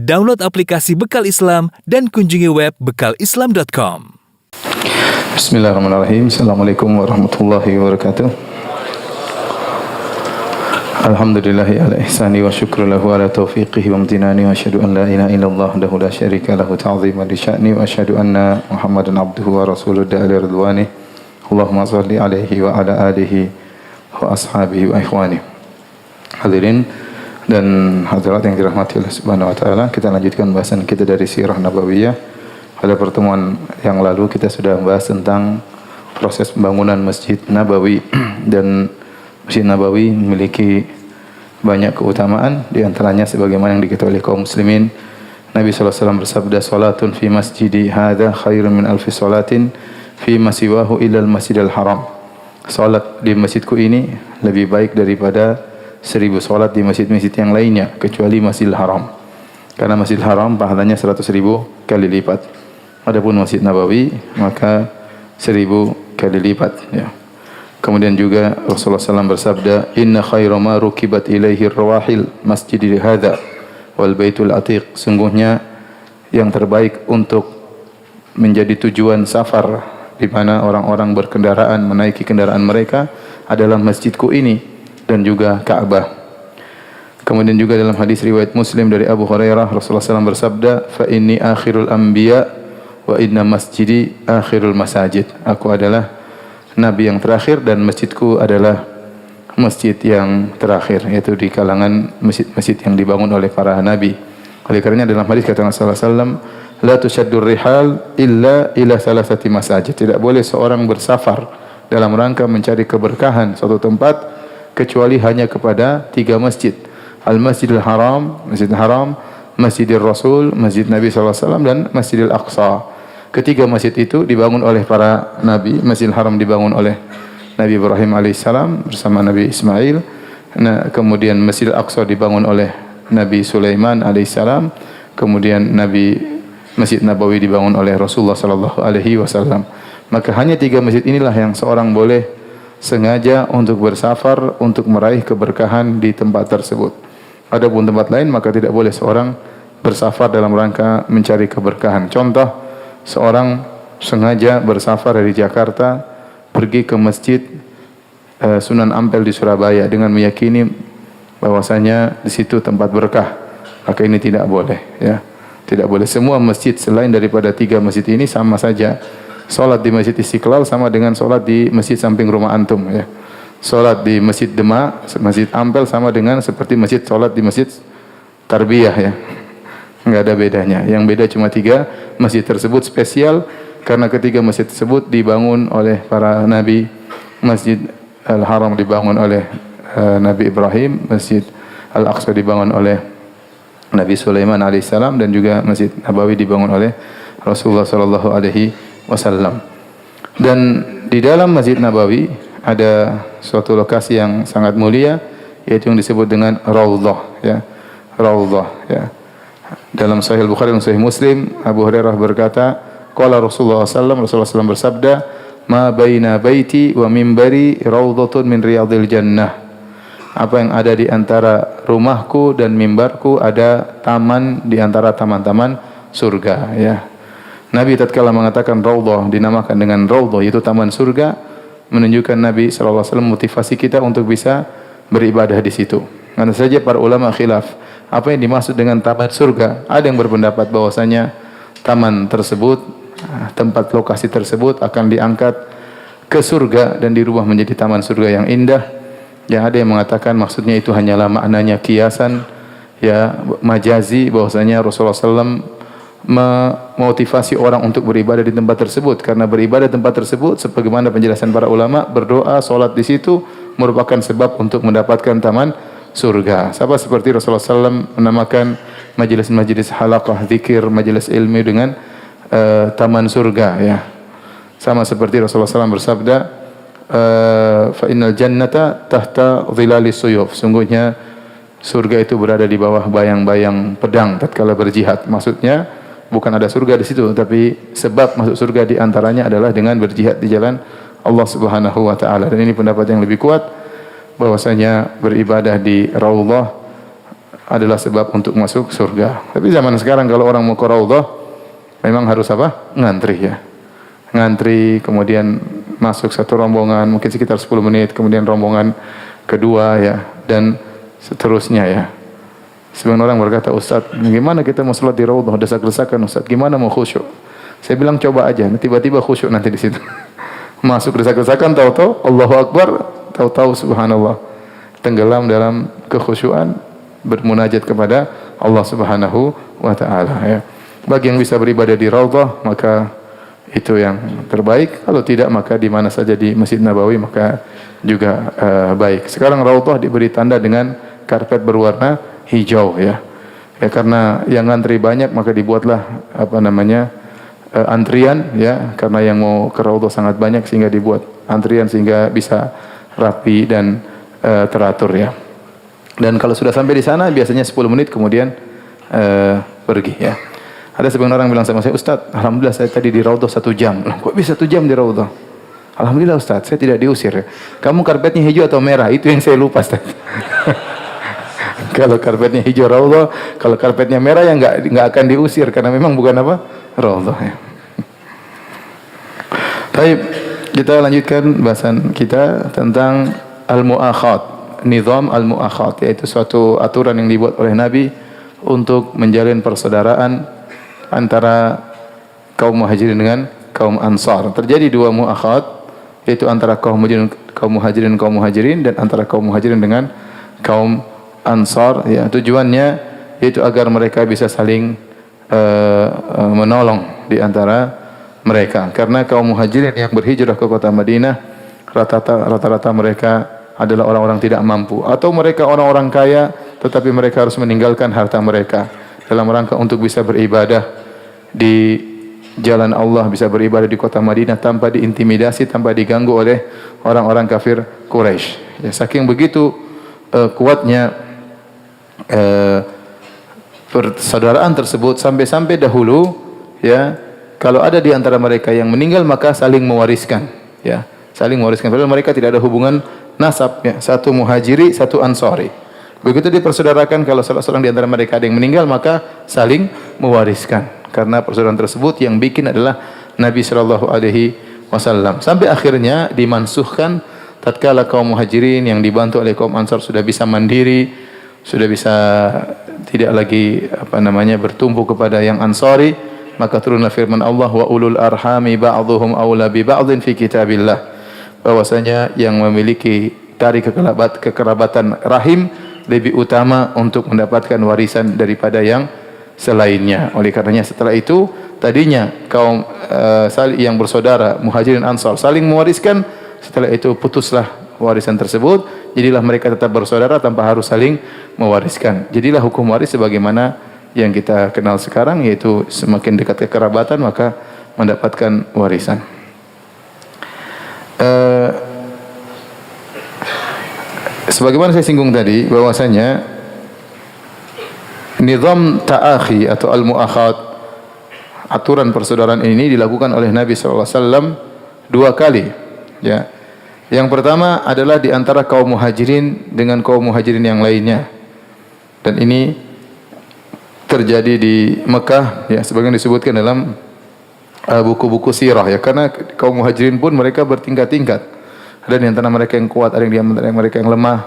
Download aplikasi Bekal Islam dan kunjungi web bekalislam.com. Bismillahirrahmanirrahim. Assalamualaikum warahmatullahi wabarakatuh. Alhamdulillahi ala ihsani wa syukru lahu ala taufiqihi wa amtinani wa asyhadu an la ilaha illallah wahdahu la syarika lahu ta'ziman li sya'ni wa asyhadu anna Muhammadan abduhu wa rasuluhu da'ali ridwani. Allahumma shalli alaihi wa ala alihi wa ashabihi wa ikhwani. Hadirin dan hadirat yang dirahmati Allah Subhanahu wa taala, kita lanjutkan bahasan kita dari Sirah Nabawiyah. Pada pertemuan yang lalu kita sudah membahas tentang proses pembangunan Masjid Nabawi dan Masjid Nabawi memiliki banyak keutamaan, di antaranya sebagaimana yang diketahui oleh kaum muslimin. Nabi sallallahu alaihi wasallam bersabda, "Salatun fi masjidi hadza khairun min alfi salatin fi ma siwahu illa al-Masjidil Haram." Salat di masjidku ini lebih baik daripada 1000 salat di masjid-masjid yang lainnya kecuali Masjidil Haram. Karena Masjidil Haram pahalanya 100.000 kali lipat. Adapun Masjid Nabawi maka 1000 kali lipat, ya. Kemudian juga Rasulullah SAW bersabda, "Inna khaira ma rukibat ilaihi rawahil masjidil hadza wal baitul atiq." Sungguhnya yang terbaik untuk menjadi tujuan safar di mana orang-orang berkendaraan menaiki kendaraan mereka adalah masjidku ini dan juga Ka'bah. Kemudian juga dalam hadis riwayat Muslim dari Abu Hurairah, Rasulullah SAW bersabda, "Fa inni akhirul anbiya wa inna masjidi akhirul masajid." Aku adalah nabi yang terakhir dan masjidku adalah masjid yang terakhir, yaitu di kalangan masjid-masjid yang dibangun oleh para nabi. Oleh karenanya dalam hadis kata Rasulullah SAW, "La tushaddur rihal illa ila salasati masajid." Tidak boleh seorang bersafar dalam rangka mencari keberkahan suatu tempat kecuali hanya kepada 3 masjid. Al-Masjidil Haram, Masjidil Haram, Masjidil Rasul, Masjid Nabi SAW, dan Masjidil Aqsa. Ketiga masjid itu dibangun oleh para nabi. Masjidil Haram dibangun oleh Nabi Ibrahim alaihissalam bersama Nabi Ismail. Nah, kemudian Masjidil Aqsa dibangun oleh Nabi Sulaiman alaihissalam. Kemudian Masjid Nabawi dibangun oleh Rasulullah sallallahu alaihi wasallam. Maka hanya 3 masjid inilah yang seorang boleh sengaja untuk bersafar untuk meraih keberkahan di tempat tersebut. Adapun tempat lain maka tidak boleh seorang bersafar dalam rangka mencari keberkahan. Contoh, seorang sengaja bersafar dari Jakarta pergi ke masjid Sunan Ampel di Surabaya dengan meyakini bahwasanya di situ tempat berkah. Maka ini tidak boleh, ya. Tidak boleh. Semua masjid selain daripada 3 masjid ini sama saja. Salat di Masjid Istiqlal sama dengan salat di masjid samping rumah antum, ya. Salat di Masjid Demak, Masjid Ampel sama dengan seperti masjid salat di Masjid Tarbiyah, ya. Enggak ada bedanya. Yang beda cuma 3 masjid tersebut spesial karena ketiga masjid tersebut dibangun oleh para nabi. Masjid Al-Haram dibangun oleh Nabi Ibrahim, Masjid Al-Aqsa dibangun oleh Nabi Sulaiman alaihissalam, dan juga Masjid Nabawi dibangun oleh Rasulullah sallallahu alaihi wasallam. Dan di dalam Masjid Nabawi ada suatu lokasi yang sangat mulia, yaitu yang disebut dengan Raudhah, ya. Raudhah, ya. Dalam Sahih Bukhari dan Sahih Muslim, Abu Hurairah berkata, qala Rasulullah SAW bersabda, "Ma baina baiti wa mimbari raudhatun min riyadil jannah." Apa yang ada di antara rumahku dan mimbarku ada taman di antara taman-taman surga, ya. Nabi tatkala mengatakan raudhah dinamakan dengan raudhah, yaitu taman surga, menunjukkan Nabi sallallahu alaihi wasallam motivasi kita untuk bisa beribadah di situ. Karena saja para ulama khilaf, apa yang dimaksud dengan taman surga? Ada yang berpendapat bahwasanya taman tersebut, tempat lokasi tersebut akan diangkat ke surga dan dirubah menjadi taman surga yang indah. Yang ada yang mengatakan maksudnya itu hanyalah maknanya kiasan, ya, majazi, bahwasanya Rasulullah SAW memotivasi orang untuk beribadah di tempat tersebut, karena beribadah di tempat tersebut sebagaimana penjelasan para ulama, berdoa, salat di situ merupakan sebab untuk mendapatkan taman surga. Sama seperti Rasulullah SAW menamakan majelis-majelis halaqah zikir, majelis ilmu dengan taman surga, ya. Sama seperti Rasulullah SAW bersabda, "Fa innal jannata tahta dhilalis suyuf." Sungguhnya surga itu berada di bawah bayang-bayang pedang tatkala berjihad. Maksudnya bukan ada surga di situ, tapi sebab masuk surga di antaranya adalah dengan berjihad di jalan Allah Subhanahu wa taala. Dan ini pendapat yang lebih kuat bahwasanya beribadah di Raudhah adalah sebab untuk masuk surga. Tapi zaman sekarang kalau orang mau ke raudhah memang harus apa? Ngantri ya. Ngantri, kemudian masuk satu rombongan mungkin sekitar 10 menit, kemudian rombongan kedua ya, dan seterusnya ya. Sebagian orang berkata, Ustaz, gimana kita mau salat di raudhah desak-desakan Ustaz? Gimana mau khusyuk? Saya bilang coba aja, tiba-tiba khusyuk nanti di situ. Masuk desak-desakan, tahu-tahu Allahu Akbar, tahu-tahu subhanallah, tenggelam dalam kekhusyuan, bermunajat kepada Allah Subhanahu wa taala ya. Bagi yang bisa beribadah di raudhah maka itu yang terbaik. Kalau tidak maka di mana saja di Masjid Nabawi maka juga baik. Sekarang raudhah diberi tanda dengan karpet berwarna hijau ya. Ya karena yang antri banyak maka dibuatlah antrian ya, karena yang mau ke raudhah sangat banyak sehingga dibuat antrian sehingga bisa rapi dan teratur ya. Dan kalau sudah sampai di sana biasanya 10 menit kemudian pergi ya. Ada sebagian orang bilang sama saya, Ustaz, alhamdulillah saya tadi di raudhah 1 jam. Kok bisa 1 jam di raudhah? Alhamdulillah Ustaz, saya tidak diusir. Kamu karpetnya hijau atau merah? Itu yang saya lupa Ustaz. Kalau karpetnya hijau raudhah, kalau karpetnya merah ya enggak akan diusir karena memang bukan apa? Raudhah ya. Baik, kita lanjutkan bahasan kita tentang al-mu'akhat. Nizam al-mu'akhat, yaitu suatu aturan yang dibuat oleh Nabi untuk menjalin persaudaraan antara kaum muhajirin dengan kaum ansar. Terjadi 2 mu'akhat, yaitu antara kaum muhajirin dan antara kaum muhajirin dengan kaum ansar ya. Tujuannya yaitu agar mereka bisa saling menolong di antara mereka. Karena kaum muhajirin yang berhijrah ke kota Madinah rata-rata mereka adalah orang-orang tidak mampu, atau mereka orang-orang kaya tetapi mereka harus meninggalkan harta mereka dalam rangka untuk bisa beribadah di jalan Allah, bisa beribadah di kota Madinah tanpa diintimidasi, tanpa diganggu oleh orang-orang kafir Quraisy. Ya, saking begitu kuatnya persaudaraan tersebut sampai-sampai dahulu ya, kalau ada di antara mereka yang meninggal maka saling mewariskan ya, saling mewariskan padahal mereka tidak ada hubungan nasab ya, satu muhajiri, satu ansari. Begitu dipersaudarakan, kalau salah seorang di antara mereka ada yang meninggal maka saling mewariskan. Karena persaudaraan tersebut yang bikin adalah Nabi sallallahu alaihi wasallam. Sampai akhirnya dimansuhkan tatkala kaum muhajirin yang dibantu oleh kaum ansar sudah bisa mandiri, sudah bisa tidak lagi bertumpu kepada yang ansari, maka turunlah firman Allah, wa ulul arhami ba'dhuhum aula bi ba'dhin fi kitabillah. Bahwasanya yang memiliki tali kekerabatan rahim lebih utama untuk mendapatkan warisan daripada yang selainnya. Oleh karenanya setelah itu tadinya kaum yang bersaudara muhajirin ansar saling mewariskan, setelah itu putuslah warisan tersebut, jadilah mereka tetap bersaudara tanpa harus saling mewariskan. Jadilah hukum waris sebagaimana yang kita kenal sekarang, yaitu semakin dekat kekerabatan maka mendapatkan warisan. Sebagaimana saya singgung tadi bahwasanya nizam ta'akhi atau al-mu'akhat, aturan persaudaraan ini dilakukan oleh Nabi sallallahu alaihi wasallam 2 kali ya. Yang pertama adalah di antara kaum muhajirin dengan kaum muhajirin yang lainnya. Dan ini terjadi di Mekah ya, sebagaimana disebutkan dalam buku-buku sirah ya, karena kaum muhajirin pun mereka bertingkat-tingkat. Ada di antara mereka yang kuat, ada di antara mereka yang lemah,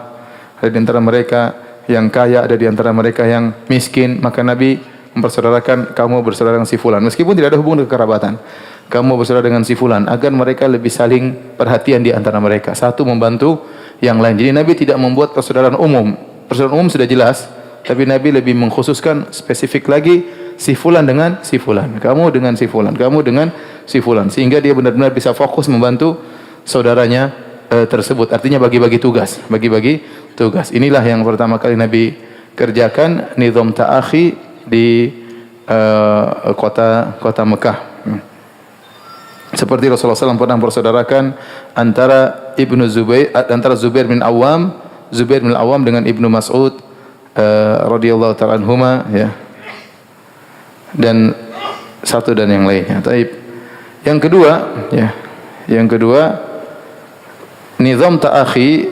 ada di antara mereka yang kaya, ada di antara mereka yang miskin. Maka Nabi mempersaudarakan, kamu bersaudara dengan si fulan, meskipun tidak ada hubungan kekerabatan, kamu bersaudara dengan si fulan, agar mereka lebih saling perhatian di antara mereka, satu membantu yang lain. Jadi Nabi tidak membuat persaudaraan umum. Persaudaraan umum sudah jelas, tapi Nabi lebih mengkhususkan spesifik lagi, si fulan dengan si fulan, kamu dengan si fulan, kamu dengan si fulan, sehingga dia benar-benar bisa fokus membantu saudaranya tersebut. Artinya bagi-bagi tugas, bagi-bagi tugas. Inilah yang pertama kali Nabi kerjakan, nizam ta'akhi di kota Mekah. Seperti Rasulullah SAW pernah mempersaudarakan antara Zubair bin Awam dengan Ibnu Mas'ud radhiyallahu ta'ala anhuma ya, dan satu dan yang lainnya. Taib. Yang kedua nizam ta'akhi,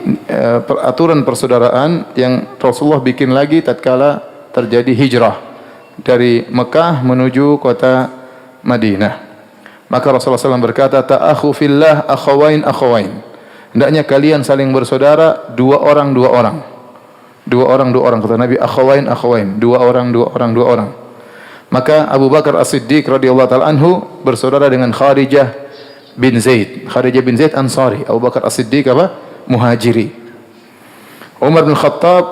aturan persaudaraan yang Rasulullah bikin lagi tatkala terjadi hijrah dari Mekah menuju kota Madinah. Maka Rasulullah SAW berkata, ta'akhu fillah akhawain akhawain. Hendaknya kalian saling bersaudara, dua orang. Kata Nabi, akhawain akhawain, dua orang. Maka Abu Bakar As-Siddiq radhiyallahu taala anhu bersaudara dengan Kharijah bin Zaid Ansari. Abu Bakar As-Siddiq Muhajiri. Umar bin Khattab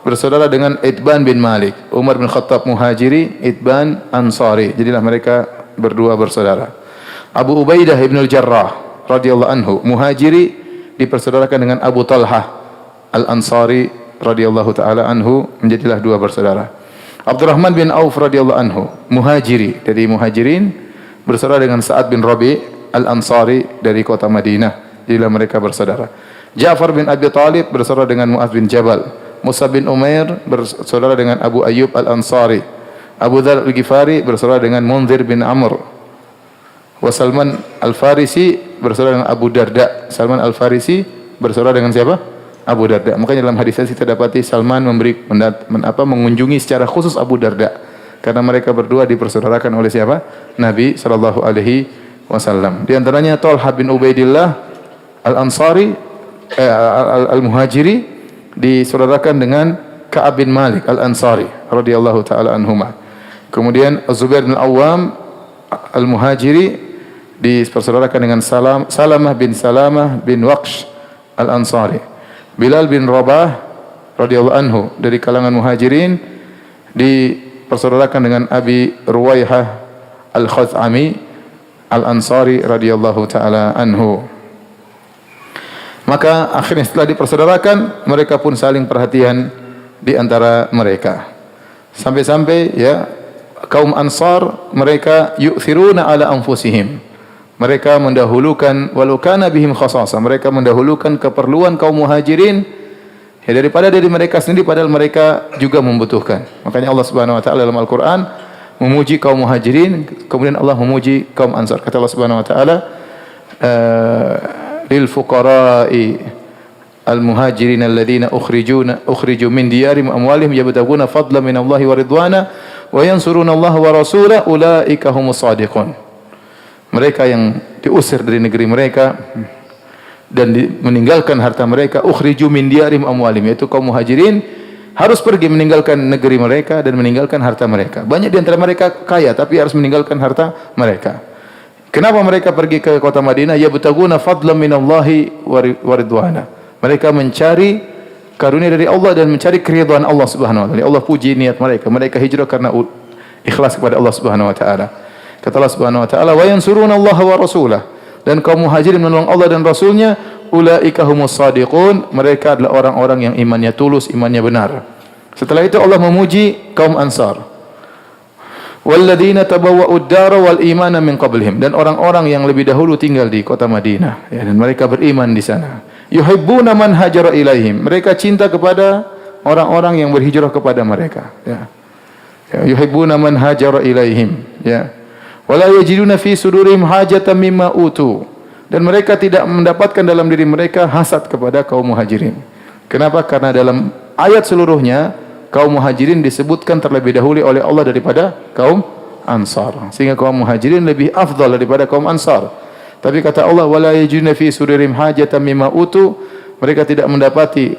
bersaudara dengan Itban bin Malik. Umar bin Khattab Muhajiri, Itban Ansari. Jadilah mereka berdua bersaudara. Abu Ubaidah bin Al-Jarrah radhiyallahu anhu Muhajiri dipersaudarakan dengan Abu Talhah Al-Ansari radhiyallahu taala anhu, menjadilah dua bersaudara. Abdurrahman bin Auf radhiyallahu anhu Muhajiri, dari Muhajirin, bersaudara dengan Sa'ad bin Rabi' Al-Ansari dari kota Madinah. Jadilah mereka bersaudara. Ja'far bin Abi Talib bersaudara dengan Mu'adz bin Jabal. Musa bin Umair bersaudara dengan Abu Ayyub Al-Ansari. Abu Dzar Al-Ghifari bersaudara dengan Munzir bin Amr. Wa Salman Al-Farisi bersaudara dengan Abu Darda. Salman Al-Farisi bersaudara dengan siapa? Abu Darda. Makanya dalam hadis kita dapati Salman mengunjungi secara khusus Abu Darda, karena mereka berdua dipersaudarakan oleh siapa? Nabi sallallahu alaihi wasallam. Di antaranya Talha bin Ubaidillah Al-Ansari Al-Muhajiri disaudarakan dengan Ka'ab bin Malik Al-Ansari radhiyallahu taala anhuma. Kemudian Az-Zubair bin Awam Al-Muhajiri dipersaudarakan dengan Salamah bin Waqsh Al-Ansari. Bilal bin Rabah radhiyallahu anhu dari kalangan Muhajirin dipersaudarakan dengan Abi Ruwaihah Al-Khaz'ami Al-Ansari radhiyallahu taala anhu. Maka akhirnya setelah dipersaudarakan, mereka pun saling perhatian di antara mereka. Sampai-sampai ya kaum Ansar mereka yu'thiruna ala anfusihim. Mereka mendahulukan walau kana bihim khasasa, mereka mendahulukan keperluan kaum Muhajirin ya daripada diri mereka sendiri, padahal mereka juga membutuhkan. Makanya Allah Subhanahu wa taala dalam Al-Qur'an memuji kaum Muhajirin, kemudian Allah memuji kaum Ansar. Kata Allah Subhanahu wa taala, lil fuqara'i al-muhajirin alladziina ukhriju min diyarihim wa amwalihim yabtaguna fadlan min Allahi wa ridwana wa yansuruna Allah wa rasulahu ulaika humus shadiqun. Mereka yang diusir dari negeri mereka dan meninggalkan harta mereka, ukhriju min diyarihim amwalihim, yaitu kaum Muhajirin harus pergi meninggalkan negeri mereka dan meninggalkan harta mereka. Banyak di antara mereka kaya tapi harus meninggalkan harta mereka. Kenapa mereka pergi ke kota Madinah? Yabtaguna fadlan minallahi wa ridwana. Mereka mencari karunia dari Allah dan mencari keridhaan Allah Subhanahu wa taala. Allah puji niat mereka. Mereka hijrah karena ikhlas kepada Allah Subhanahu wa taala. Kata Allah Subhanahu wa taala, "Wa yansuruna Allah wa rasulah." Dan kaum Muhajirin menolong Allah dan Rasulnya, ulaika humus shadiqun. Mereka adalah orang-orang yang imannya tulus, imannya benar. Setelah itu Allah memuji kaum Ansar. Walladzina tabawwa'ud dara wal imana min qablihim, dan orang-orang yang lebih dahulu tinggal di kota Madinah ya, dan mereka beriman di sana. Yuhibbuna man hajara ilaihim. Mereka cinta kepada orang-orang yang berhijrah kepada mereka ya. Yuhibbuna man hajara ilaihim ya. Wala yajiduna fi sudurihim hajatan mimma utu, dan mereka tidak mendapatkan dalam diri mereka hasad kepada kaum Muhajirin. Kenapa? Karena dalam ayat seluruhnya kaum Muhajirin disebutkan terlebih dahulu oleh Allah daripada kaum Ansar, sehingga kaum Muhajirin lebih afdal daripada kaum Ansar. Tapi kata Allah, wala yajiduna fi sudurihim hajatan mimma utu, mereka tidak mendapati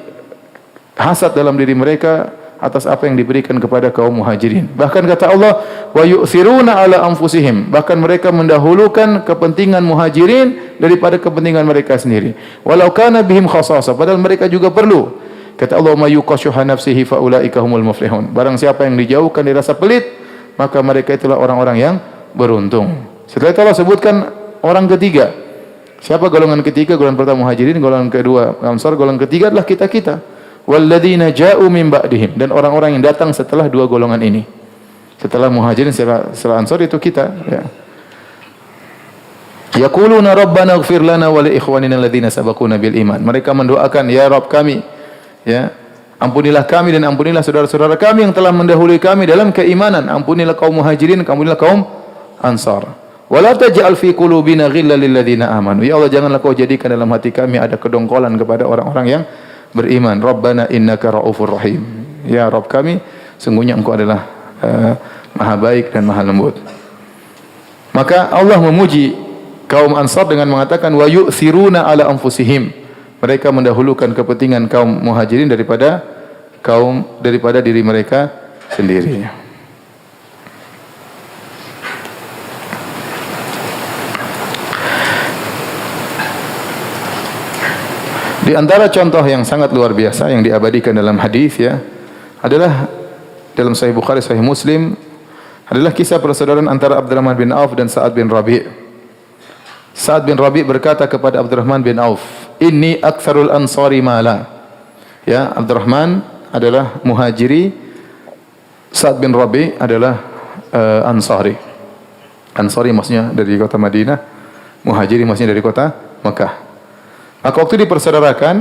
hasad dalam diri mereka atas apa yang diberikan kepada kaum Muhajirin. Bahkan kata Allah, wa yu'thiruna ala anfusihim, bahkan mereka mendahulukan kepentingan Muhajirin daripada kepentingan mereka sendiri. Walau kana bihim khasasa, padahal mereka juga perlu. Kata Allah, ma yuqashuha nafsihi fa ulaika humul muflihun. Barang siapa yang dijauhkan dari rasa pelit, maka mereka itulah orang-orang yang beruntung. Setelah itu Allah sebutkan orang ketiga. Siapa golongan ketiga? Golongan pertama Muhajirin, golongan kedua Ansar, golongan ketiga adalah kita-kita. Walladzina ja'u min ba'dihim, dan orang-orang yang datang setelah dua golongan ini. Setelah Muhajirin, setelah Ansar, itu kita ya. Yaquluna rabbana ighfir lana wa li ikhwanina alladzina sabaquna bil iman. Mereka mendoakan, ya Rabb kami ya, ampunilah kami dan ampunilah saudara-saudara kami yang telah mendahului kami dalam keimanan. Ampunilah kaum Muhajirin, ampunilah kaum Ansar. Wala taj'al fi qulubina ghillan lil ladzina amanu. Ya Allah, janganlah kau jadikan dalam hati kami ada kedongkolan kepada orang-orang yang beriman. Rabbana innaka raufur rahim. Ya Rabb kami, sungguhnya Engkau adalah Maha baik dan Maha lembut. Maka Allah memuji kaum Ansar dengan mengatakan wa yu'thiruna ala anfusihim. Mereka mendahulukan kepentingan kaum Muhajirin daripada diri mereka sendiri. Di antara contoh yang sangat luar biasa yang diabadikan dalam hadis ya adalah dalam Sahih Bukhari, Sahih Muslim adalah kisah persaudaraan antara Abdurrahman bin Auf dan Sa'ad bin Rabi'. Sa'ad bin Rabi' berkata kepada Abdurrahman bin Auf, "Inni aktsarul ansari mala." Ya, Abdurrahman adalah muhajiri, Sa'ad bin Rabi' adalah ansari. Ansari maksudnya dari kota Madinah, muhajiri maksudnya dari kota Mekah. Maka waktu dipersaudarakan,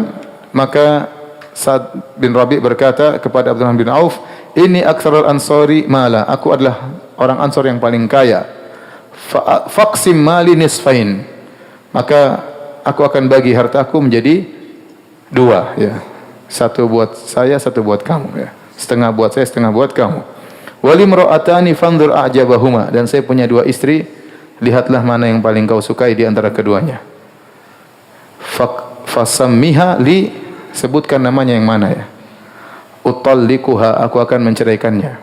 maka Sa'ad bin Rabi' berkata kepada Abdurrahman bin Auf, "Ini aktsarul ansari mala." Aku adalah orang Ansar yang paling kaya. Faqsim mali nisfain. Maka aku akan bagi hartaku menjadi dua ya. Satu buat saya, satu buat kamu ya. Setengah buat saya, setengah buat kamu. Walimra'atani fanzur a'jabahuma. Dan saya punya dua istri, lihatlah mana yang paling kau sukai di antara keduanya. Fasammiha li, sebutkan namanya yang mana ya. Utallikuha, aku akan menceraikannya.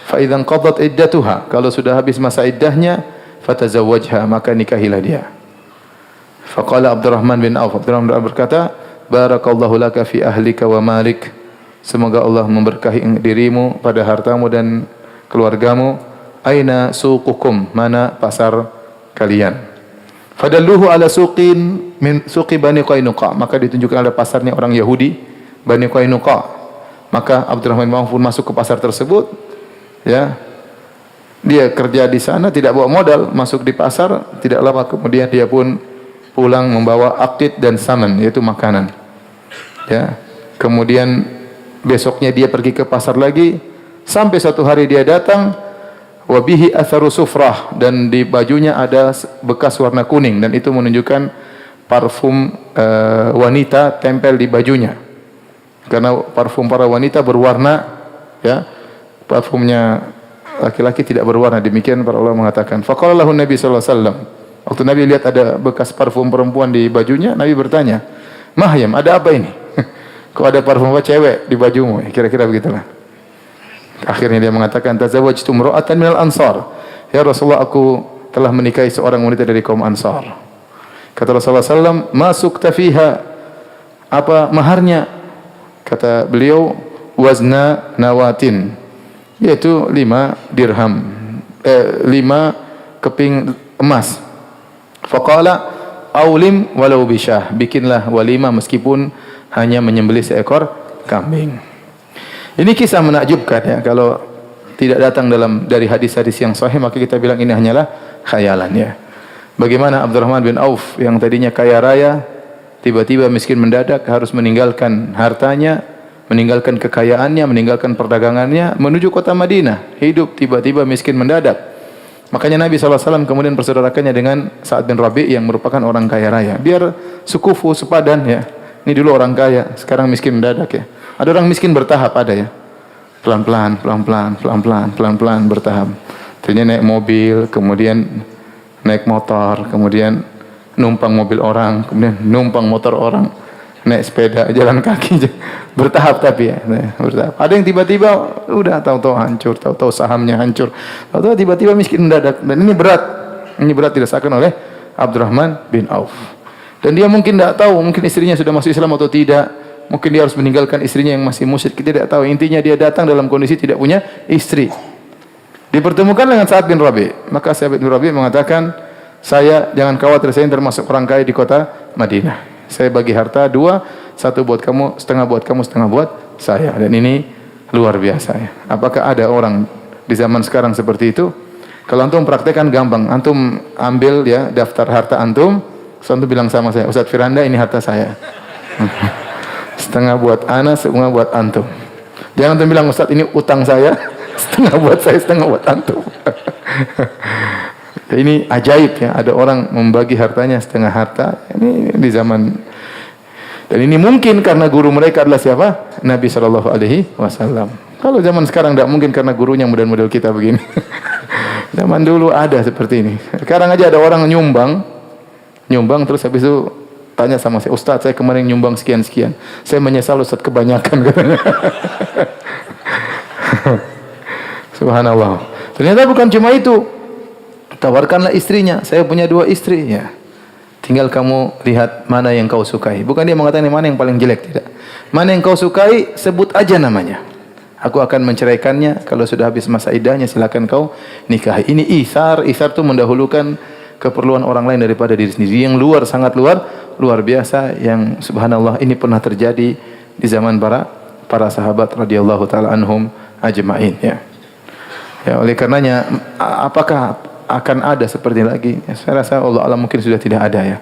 Fa idzan qadat iddatuha, kalau sudah habis masa iddahnya, fatazawwajha, maka nikahilah dia. Faqala Abdurrahman bin Auf, Abdurrahman bin Auf berkata, barakallahu laka fi ahlika wa malik. Semoga Allah memberkahi dirimu pada hartamu dan keluargamu. Aina suqukum, mana pasar kalian? Fadalluhu ala suqin min suqi Bani Qainuqa, maka ditunjukkan ada pasarnya orang Yahudi Bani Qainuqa. Maka Abdurrahman bin Auf pun masuk ke pasar tersebut ya. Dia kerja di sana, tidak bawa modal, masuk di pasar, tidak lama kemudian dia pun pulang membawa aqid dan saman, yaitu makanan. Ya. Kemudian besoknya dia pergi ke pasar lagi, sampai satu hari dia datang wabihi atharu sufrah, dan di bajunya ada bekas warna kuning, dan itu menunjukkan parfum wanita tempel di bajunya. Karena parfum para wanita berwarna ya, parfumnya laki-laki tidak berwarna. Demikian para ulama mengatakan. Faqala lahu Nabi sallallahu alaihi wasallam. Waktu Nabi lihat ada bekas parfum perempuan di bajunya, Nabi bertanya, "Mahyam, ada apa ini? Kok ada parfum apa cewek di bajumu?" Kira-kira begitulah. Akhirnya dia mengatakan, "Tazawwajtu imra'atan minal ansar." Ya Rasulullah, aku telah menikahi seorang wanita dari kaum Ansar. Kata Rasulullah sallallahu alaihi wasallam, "Ma sukta fiha?" Apa maharnya? Kata beliau, "Wazna nawatin." Yaitu 5 dirham. 5 keping emas. Faqala, "Aulim walau bisyah." Bikinlah walimah meskipun hanya menyembelih seekor kambing. Ini kisah menakjubkan ya, kalau tidak datang dari hadis-hadis yang sahih maka kita bilang ini hanyalah khayalan ya. Bagaimana Abdurrahman bin Auf yang tadinya kaya raya tiba-tiba miskin mendadak, harus meninggalkan hartanya, meninggalkan kekayaannya, meninggalkan perdagangannya menuju kota Madinah, hidup tiba-tiba miskin mendadak. Makanya Nabi SAW kemudian persaudarakannya dengan Sa'ad bin Rabi' yang merupakan orang kaya raya, biar sekufu sepadan ya. Ini dulu orang kaya, sekarang miskin mendadak ya. Ada orang miskin bertahap, ada ya. Pelan-pelan, pelan-pelan, pelan-pelan, pelan-pelan bertahap. Ternyata naik mobil, kemudian naik motor, kemudian numpang mobil orang, kemudian numpang motor orang, naik sepeda, jalan kaki, bertahap tapi ya, bertahap. Ada yang tiba-tiba udah tahu-tahu hancur, tahu-tahu sahamnya hancur, tahu-tahu tiba-tiba miskin mendadak. Dan ini berat dirasakan oleh Abdurrahman bin Auf. Dan dia mungkin tidak tahu, mungkin istrinya sudah masuk Islam atau tidak. Mungkin dia harus meninggalkan istrinya yang masih musyrik, kita tidak tahu. Intinya dia datang dalam kondisi tidak punya istri. Dipertemukan dengan Sa'ad bin Rabi'. Maka Sa'ad bin Rabi' mengatakan, "Saya jangan khawatir, saya termasuk orang kaya di kota Madinah. Saya bagi harta 2, 1 buat kamu, setengah buat kamu, setengah buat saya." Dan ini luar biasa ya. Apakah ada orang di zaman sekarang seperti itu? Kalau antum praktekkan gampang. Antum ambil ya daftar harta antum, antum bilang sama saya, "Ustaz Firanda, ini harta saya. Setengah buat ana, setengah buat antum." Jangan antum bilang, "Ustaz, ini utang saya, setengah buat saya, setengah buat antum." Ini ajaib ya, ada orang membagi hartanya setengah harta. Ini di zaman, dan ini mungkin karena guru mereka adalah siapa? Nabi Shallallahu Alaihi Wasallam. Kalau zaman sekarang tidak mungkin karena gurunya model-model kita begini. Zaman dulu ada seperti ini. Sekarang aja ada orang nyumbang terus habis itu tanya sama saya, Ustaz, saya kemarin nyumbang sekian-sekian. Saya menyesal Ustaz, kebanyakan katanya. Subhanallah. Ternyata bukan cuma itu. Tawarkanlah istrinya. Saya punya 2 istri. Ya. Tinggal kamu lihat mana yang kau sukai. Bukan dia mengatakan mana yang paling jelek, tidak. Mana yang kau sukai, sebut aja namanya. Aku akan menceraikannya. Kalau sudah habis masa iddahnya, silakan kau nikahi. Ini isar. Isar itu mendahulukan keperluan orang lain daripada diri sendiri. Yang sangat luar biasa. Yang subhanallah ini pernah terjadi di zaman para sahabat radhiyallahu taala anhum ajma'in. Ya. Ya, oleh karenanya apakah akan ada seperti lagi? Ya, saya rasa Allah alam mungkin sudah tidak ada ya.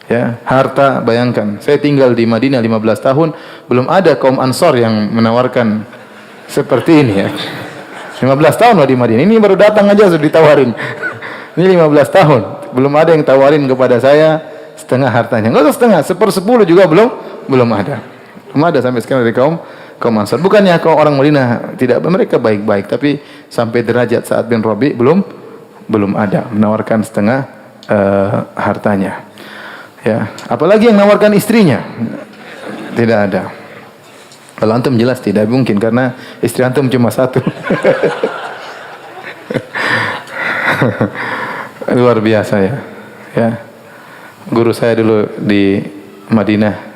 Ya, harta, bayangkan. Saya tinggal di Madinah 15 tahun, belum ada kaum Ansor yang menawarkan seperti ini ya. 15 tahun lah di Madinah. Ini baru datang aja sudah ditawarin. Ini 15 tahun, belum ada yang tawarin kepada saya setengah hartanya. Enggak usah setengah, 1/10 juga belum ada. Belum ada sampai sekarang dari kaum Ansor. Bukannya kaum orang Madinah tidak, mereka baik-baik, tapi sampai derajat Sa'ad bin Rabi' belum ada menawarkan setengah hartanya. Ya, apalagi yang menawarkan istrinya. Tidak ada. Kalau antum jelas tidak mungkin karena istri antum cuma 1. Luar biasa ya. Ya. Guru saya dulu di Madinah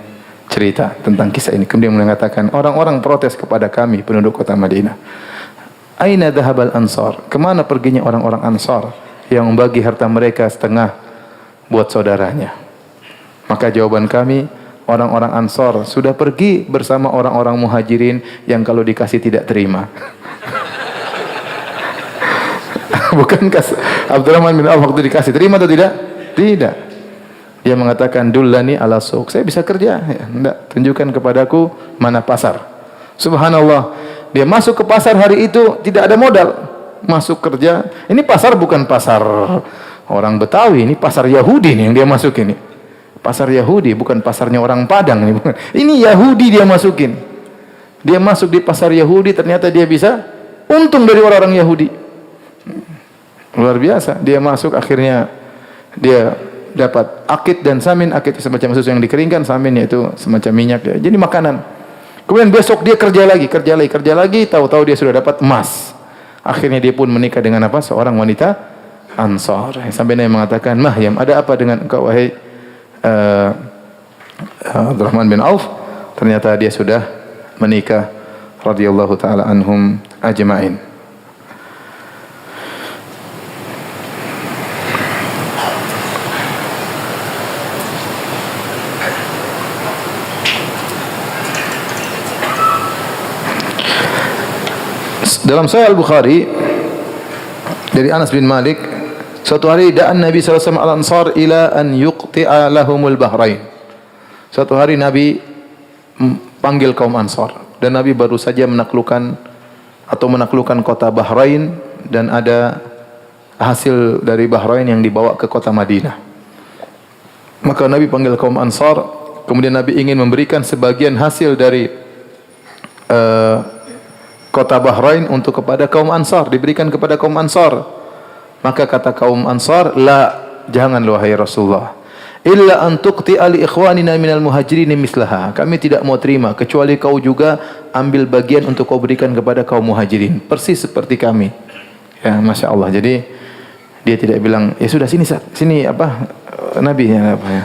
cerita tentang kisah ini. Kemudian mengatakan, orang-orang protes kepada kami penduduk kota Madinah. Aina dhahabal ansar? Kemana perginya orang-orang Ansar yang membagi harta mereka setengah buat saudaranya? Maka jawaban kami, orang-orang Ansar sudah pergi bersama orang-orang Muhajirin yang kalau dikasih tidak terima. Bukankah Abdurrahman bin Auf waktu dikasih terima atau tidak? Tidak. Dia mengatakan, dullani ala suq. Saya bisa kerja. Ya, enggak, tunjukkan kepadaku mana pasar. Subhanallah. Dia masuk ke pasar hari itu tidak ada modal. Masuk kerja. Ini pasar bukan pasar orang Betawi, ini pasar Yahudi nih yang dia masuk ini. Pasar Yahudi, bukan pasarnya orang Padang ini, bukan. Ini Yahudi dia masukin. Dia masuk di pasar Yahudi, ternyata dia bisa untung dari orang-orang Yahudi. Luar biasa. Dia masuk, akhirnya dia dapat akid dan samin. Akid semacam susu yang dikeringkan, samin yaitu semacam minyak. Jadi makanan. Kemudian besok dia kerja lagi, tahu-tahu dia sudah dapat emas. Akhirnya dia pun menikah dengan apa? Seorang wanita Ansar. Sampai Nabi mengatakan, Mahyam, ada apa dengan engkau wahai Abdurrahman bin Auf? Ternyata dia sudah menikah radhiyallahu taala anhum ajma'in. Dalam Sahih Al-Bukhari dari Anas bin Malik, suatu hari da'an Nabi sallallahu alaihi wasallam al-Ansar ila an yuqti'a lahumul bahrain. Suatu hari Nabi panggil kaum Ansar dan Nabi baru saja menaklukkan kota Bahrain dan ada hasil dari Bahrain yang dibawa ke kota Madinah. Maka Nabi panggil kaum Ansar, kemudian Nabi ingin memberikan sebagian hasil dari kota Bahrain untuk kepada kaum Ansar, diberikan kepada kaum Ansar. Maka kata kaum Ansar, la, jangan wahai Rasulullah, illa an tuqti'a li ikhwanina minal muhajirin mislaha. Kami tidak mau terima kecuali kau juga ambil bagian untuk kau berikan kepada kaum muhajirin, persis seperti kami. Ya, Masya Allah. Jadi dia tidak bilang, ya sudah sini apa Nabi ya, apa ya.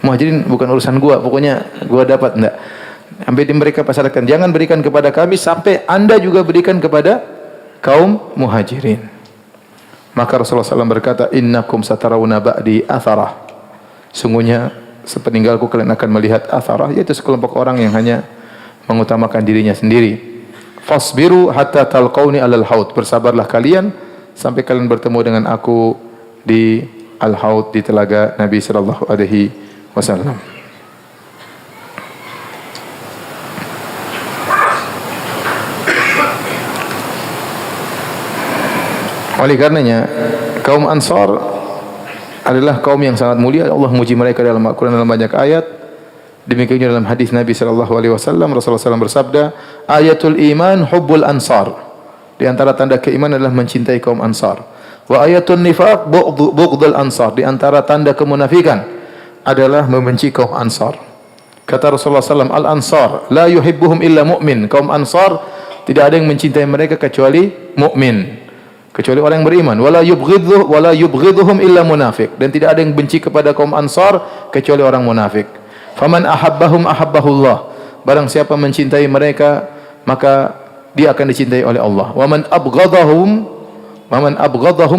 Muhajirin bukan urusan gua, pokoknya gua dapat, enggak. Sampai mereka pasarkan, jangan berikan kepada kami sampai anda juga berikan kepada kaum muhajirin. Maka Rasulullah SAW berkata, innakum satarawna ba'di atharah. Sungguhnya sepeninggalku kalian akan melihat atharah, yaitu sekelompok orang yang hanya mengutamakan dirinya sendiri. Fasbiru hatta talqauni alal haud. Bersabarlah kalian sampai kalian bertemu dengan aku di al-haud, di telaga Nabi sallallahu alaihi wasallam. Oleh karenanya kaum Ansar adalah kaum yang sangat mulia. Allah memuji mereka dalam Al-Quran dalam banyak ayat. Demikian juga dalam hadis Nabi SAW, Rasulullah SAW bersabda, ayatul iman hubbul ansar. Di antara tanda keimanan adalah mencintai kaum Ansar. Wa ayatul nifaq bughdul ansar. Di antara tanda kemunafikan adalah membenci kaum Ansar. Kata Rasulullah SAW, al-ansar la yuhibbuhum illa mu'min. Kaum Ansar tidak ada yang mencintai mereka kecuali mukmin, kecuali orang yang beriman. Wala yubghidhuhum illa munafiq. Dan tidak ada yang benci kepada kaum Ansar kecuali orang munafik. Faman ahabbahum ahabbahullah. Barang siapa mencintai mereka, maka dia akan dicintai oleh Allah. Waman abghadahum,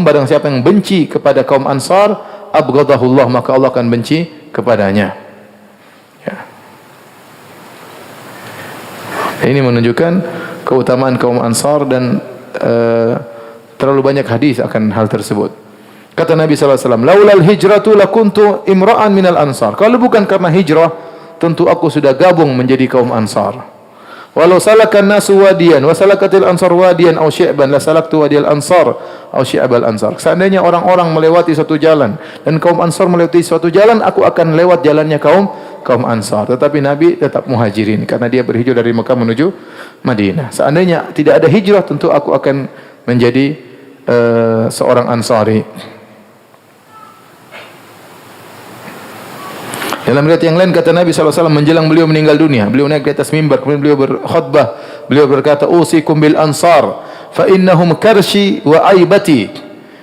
barang siapa yang benci kepada kaum Ansar, abghadahullah, maka Allah akan benci kepadanya. Ya. Ini menunjukkan keutamaan kaum Ansar dan terlalu banyak hadis akan hal tersebut. Kata Nabi SAW, laulal hijratu lakuntu imra'an minal ansar. Kalau bukan karena hijrah, tentu aku sudah gabung menjadi kaum Ansar. Walau salakan nasu wadiyan, wa salakatil ansar wadiyan aw syi'ban, la salaktu wadiyal ansar aw syi'bal ansar. Seandainya orang-orang melewati suatu jalan dan kaum Ansar melewati suatu jalan, aku akan lewat jalannya kaum Ansar. Tetapi Nabi tetap muhajirin karena dia berhijrah dari Mekah menuju Madinah. Seandainya tidak ada hijrah, tentu aku akan menjadi seorang Ansari. Dalam riwayat yang lain kata Nabi SAW menjelang beliau meninggal dunia, beliau naik di atas mimbar, kemudian beliau berkhutbah, beliau berkata, usikum bil ansar fa innahum karshi wa aibati.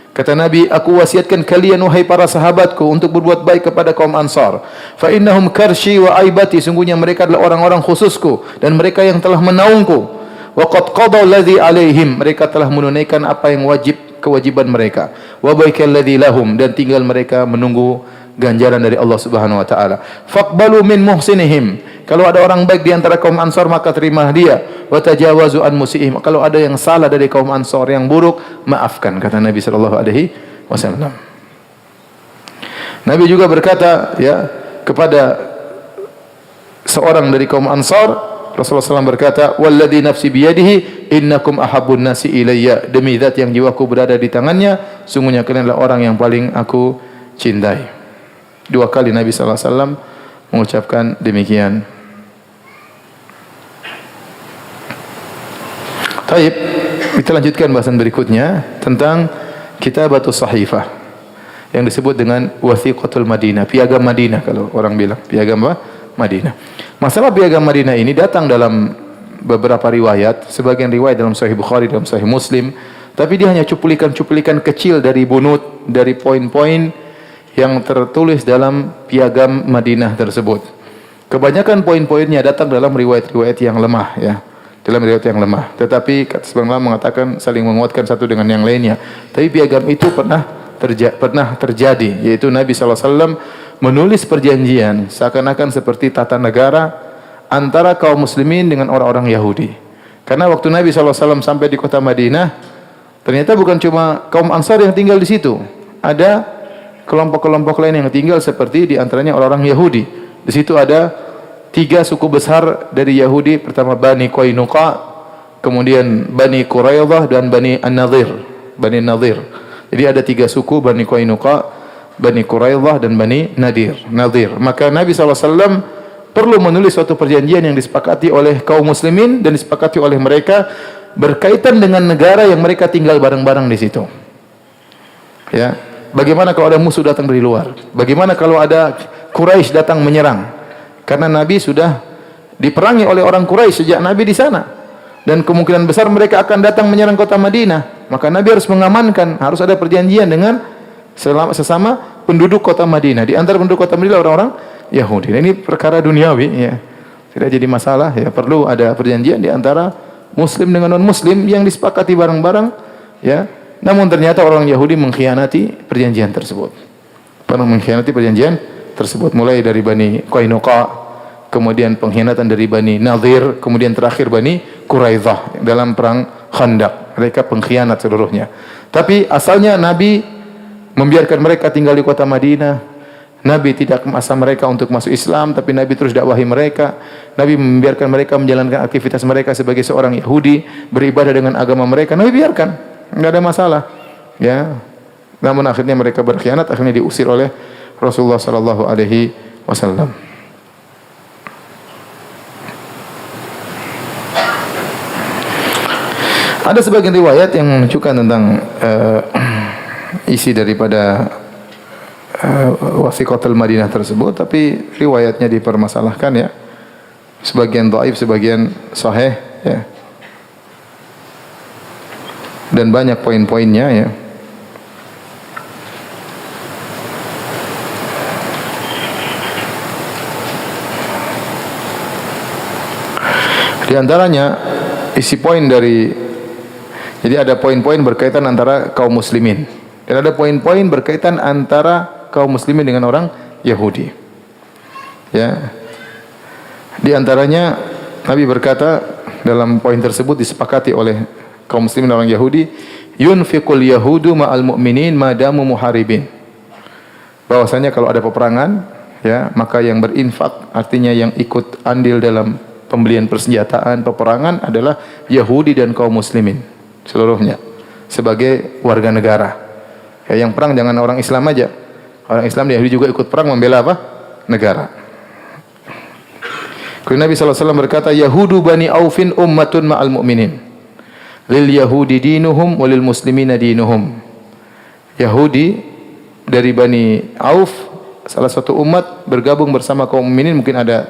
Kata Nabi, aku wasiatkan kalian wahai para sahabatku untuk berbuat baik kepada kaum Ansar. Fa innahum karshi wa aibati, sungguhnya mereka adalah orang-orang khususku dan mereka yang telah menaungku. Wa qad qadaw alladhi alaihim, mereka telah menunaikan apa yang kewajiban mereka. Wa baikal ladzi lahum, dan tinggal mereka menunggu ganjaran dari Allah Subhanahu wa taala. Faqbalu min muhsinihim, kalau ada orang baik di antara kaum Ansar maka terima dia. Wa tajawazu an musiihim, kalau ada yang salah dari kaum Ansar yang buruk, maafkan, kata Nabi sallallahu alaihi wasallam. Nabi juga berkata ya kepada seorang dari kaum Ansar, Rasulullah SAW berkata, walladzi nafsi biyadihi innakum ahabbun nasi ilayya, demi zat yang jiwaku berada di tangannya, sungguhnya kalian adalah orang yang paling aku cintai. 2 kali Nabi SAW mengucapkan demikian. Baik, kita lanjutkan bahasan berikutnya tentang Kitabatus Sahifah yang disebut dengan Wathiqatul Madinah, Piagam Madinah kalau orang bilang, Piagam apa? Madinah. Masalah Piagam Madinah ini datang dalam beberapa riwayat, sebagian riwayat dalam Sahih Bukhari, dalam Sahih Muslim, tapi dia hanya cuplikan-cuplikan kecil dari bunut, dari poin-poin yang tertulis dalam Piagam Madinah tersebut. Kebanyakan poin-poinnya datang dalam riwayat-riwayat yang lemah, ya. Dalam riwayat yang lemah. Tetapi kata sebagian ulama mengatakan saling menguatkan satu dengan yang lainnya. Tapi piagam itu pernah terjadi, yaitu Nabi SAW menulis perjanjian seakan-akan seperti tata negara antara kaum muslimin dengan orang-orang Yahudi. Karena waktu Nabi SAW sampai di kota Madinah, ternyata bukan cuma kaum Ansar yang tinggal di situ. Ada kelompok-kelompok lain yang tinggal, seperti di antaranya orang-orang Yahudi. Di situ ada 3 suku besar dari Yahudi, pertama Bani Qainuqa, kemudian Bani Quraidah dan Bani An-Nadir. Bani Nadir. Jadi ada 3 suku, Bani Qainuqa, Bani Quraidah dan Bani Nadir. Maka Nabi SAW perlu menulis suatu perjanjian yang disepakati oleh kaum muslimin dan disepakati oleh mereka berkaitan dengan negara yang mereka tinggal bareng-bareng di situ. Ya. Bagaimana kalau ada musuh datang dari luar? Bagaimana kalau ada Quraisy datang menyerang? Karena Nabi sudah diperangi oleh orang Quraisy sejak Nabi di sana. Dan kemungkinan besar mereka akan datang menyerang kota Madinah. Maka Nabi harus mengamankan, harus ada perjanjian dengan sesama penduduk kota Madinah. Di antara penduduk kota Madinah orang-orang Yahudi. Ini perkara duniawi, ya. Tidak jadi masalah, ya. Perlu ada perjanjian di antara muslim dengan non-muslim yang disepakati bareng-bareng, ya. Namun ternyata orang Yahudi mengkhianati perjanjian tersebut. Mulai dari Bani Qainuqa, kemudian pengkhianatan dari Bani Nadir, kemudian terakhir Bani Quraidah dalam perang Khandaq. Mereka pengkhianat seluruhnya. Tapi asalnya Nabi membiarkan mereka tinggal di kota Madinah. Nabi tidak memaksa mereka untuk masuk Islam, tapi Nabi terus dakwahi mereka. Nabi membiarkan mereka menjalankan aktivitas mereka sebagai seorang Yahudi, beribadah dengan agama mereka. Nabi biarkan. Enggak ada masalah. Ya. Namun akhirnya mereka berkhianat, akhirnya diusir oleh Rasulullah sallallahu alaihi wasallam. Ada sebagian riwayat yang menunjukkan tentang isi daripada wasiqatul Madinah tersebut, tapi riwayatnya dipermasalahkan ya. Sebagian dhaif, sebagian sahih ya. Dan banyak poin-poinnya ya. Di antaranya isi poin dari, jadi ada poin-poin berkaitan antara kaum muslimin dan ada poin-poin berkaitan antara kaum muslimin dengan orang Yahudi. Ya. Di antaranya Nabi berkata dalam poin tersebut disepakati oleh kaum muslimin dan orang Yahudi, yunfiqul yahudu ma'al mu'minin madamu muharibin. Bahwasanya kalau ada peperangan, ya, maka yang berinfak, artinya yang ikut andil dalam pembelian persenjataan peperangan adalah Yahudi dan kaum muslimin seluruhnya sebagai warga negara. Ya, yang perang jangan orang Islam aja. Orang Islam dan Yahudi juga ikut perang membela apa? Negara. Kemudian Nabi SAW berkata, Yahudu bani Aufin ummatun ma'al mu'minin. Lil Yahudi dinuhum walil muslimina dinuhum. Yahudi dari bani Auf, salah satu umat bergabung bersama kaum mukminin, mungkin ada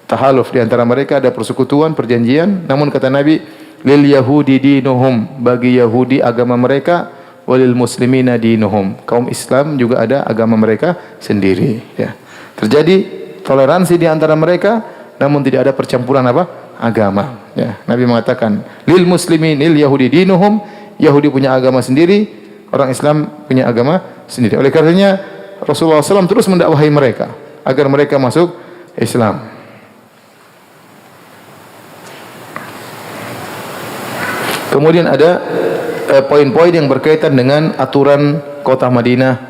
tahaluf di antara mereka, ada persekutuan, perjanjian. Namun kata Nabi, lil Yahudi dinuhum, bagi Yahudi agama mereka, walil muslimina dinuhum, kaum Islam juga ada agama mereka sendiri. Ya. Terjadi toleransi di antara mereka, namun tidak ada percampuran apa? Agama. Ya. Nabi mengatakan, lil muslimin, lil Yahudi dinuhum, Yahudi punya agama sendiri, orang Islam punya agama sendiri. Oleh karenanya Rasulullah SAW terus mendakwahi mereka agar mereka masuk Islam. Kemudian ada poin-poin yang berkaitan dengan aturan kota Madinah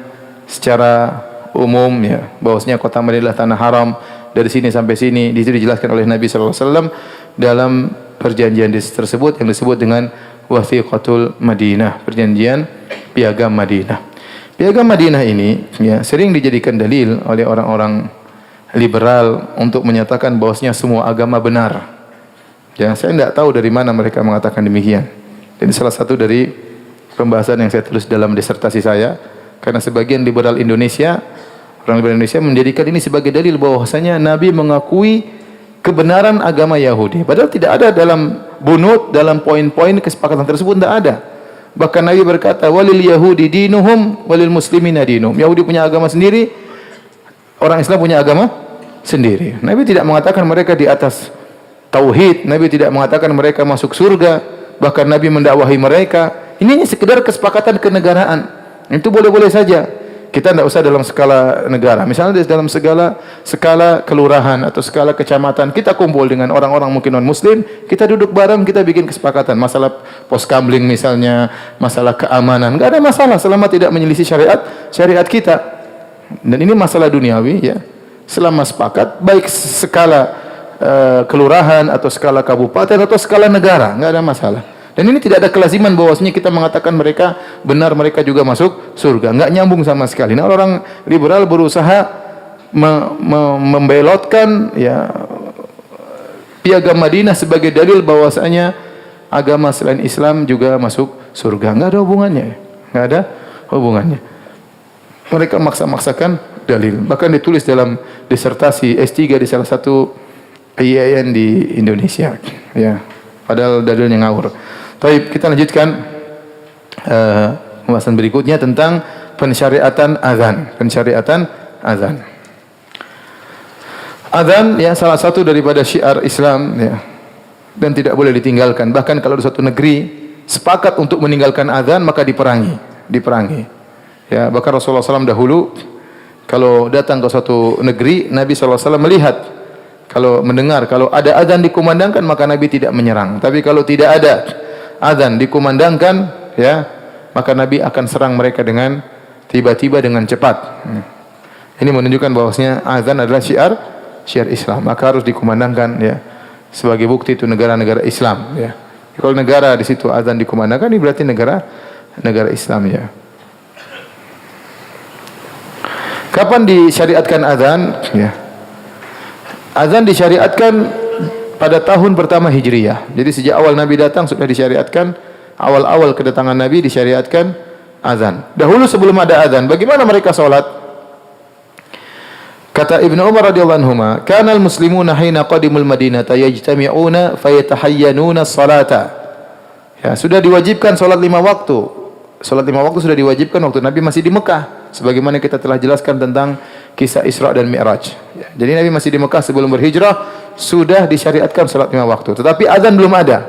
secara umum ya, bahwasanya kota Madinah adalah tanah haram dari sini sampai sini. Di situ dijelaskan oleh Nabi sallallahu alaihi wasallam dalam perjanjian tersebut yang disebut dengan Wathiqatul Madinah, perjanjian piagam Madinah. Piagam Madinah ini ya sering dijadikan dalil oleh orang-orang liberal untuk menyatakan bahwasanya semua agama benar. Ya, saya tidak tahu dari mana mereka mengatakan demikian. Ini salah satu dari pembahasan yang saya tulis dalam disertasi saya, karena sebagian liberal Indonesia, orang liberal Indonesia menjadikan ini sebagai dalil bahwasanya Nabi mengakui kebenaran agama Yahudi. Padahal tidak ada dalam bunut, dalam poin-poin kesepakatan tersebut, tidak ada. Bahkan Nabi berkata, walil Yahudi dinuhum walil muslimina dinuhum. Yahudi punya agama sendiri, orang Islam punya agama sendiri. Nabi tidak mengatakan mereka di atas tauhid, Nabi tidak mengatakan mereka masuk surga, bahkan Nabi mendakwahi mereka. Ini hanya sekedar kesepakatan kenegaraan. Itu boleh-boleh saja. Kita tidak usah dalam skala negara. Misalnya dalam skala kelurahan atau skala kecamatan, kita kumpul dengan orang-orang mungkin non-muslim, kita duduk bareng, kita bikin kesepakatan. Masalah pos kamling misalnya, masalah keamanan, enggak ada masalah selama tidak menyelisih syariat kita. Dan ini masalah duniawi ya. Selama sepakat, baik skala kelurahan atau skala kabupaten atau skala negara, enggak ada masalah. Dan ini tidak ada kelaziman bahwasanya kita mengatakan mereka benar, mereka juga masuk surga. Enggak nyambung sama sekali. Nah, orang liberal berusaha membelotkan ya piagam Madinah sebagai dalil bahwasanya agama selain Islam juga masuk surga. Enggak ada hubungannya. Enggak ada hubungannya. Mereka maksa-maksakan dalil. Bahkan ditulis dalam disertasi S3 di salah satu IAIN di Indonesia, ya. Padahal dalilnya ngawur. Baik, kita lanjutkan pembahasan berikutnya tentang pensyariatan azan. Pensyariatan azan. Azan ya salah satu daripada syiar Islam ya, dan tidak boleh ditinggalkan. Bahkan kalau di suatu negeri sepakat untuk meninggalkan azan maka diperangi. Ya, bahkan Rasulullah SAW dahulu kalau datang ke suatu negeri, Nabi SAW melihat, kalau mendengar, kalau ada azan dikumandangkan maka Nabi tidak menyerang. Tapi kalau tidak ada azan dikumandangkan, ya, maka Nabi akan serang mereka dengan tiba-tiba dengan cepat. Ini menunjukkan bahwasanya azan adalah syiar Islam, maka harus dikumandangkan, ya, sebagai bukti itu negara-negara Islam. Ya. Kalau negara di situ azan dikumandangkan, ini berarti negara Islam, ya. Kapan disyariatkan azan? Ya. Azan disyariatkan pada tahun pertama Hijriyah. Jadi sejak awal Nabi datang sudah disyariatkan, awal-awal kedatangan Nabi disyariatkan azan. Dahulu sebelum ada azan, bagaimana mereka salat? Kata Ibnu Umar radhiyallahu anhuma, "Kana al-muslimuna hina qadimul Madinata yajtami'una fayatahayyanuna as-salata." Ya, sudah diwajibkan salat 5 waktu. Salat 5 waktu sudah diwajibkan waktu Nabi masih di Mekah. Sebagaimana kita telah jelaskan tentang kisah Isra dan Mi'raj. Ya, jadi Nabi masih di Mekah sebelum berhijrah, sudah disyariatkan salat 5 waktu. Tetapi azan belum ada.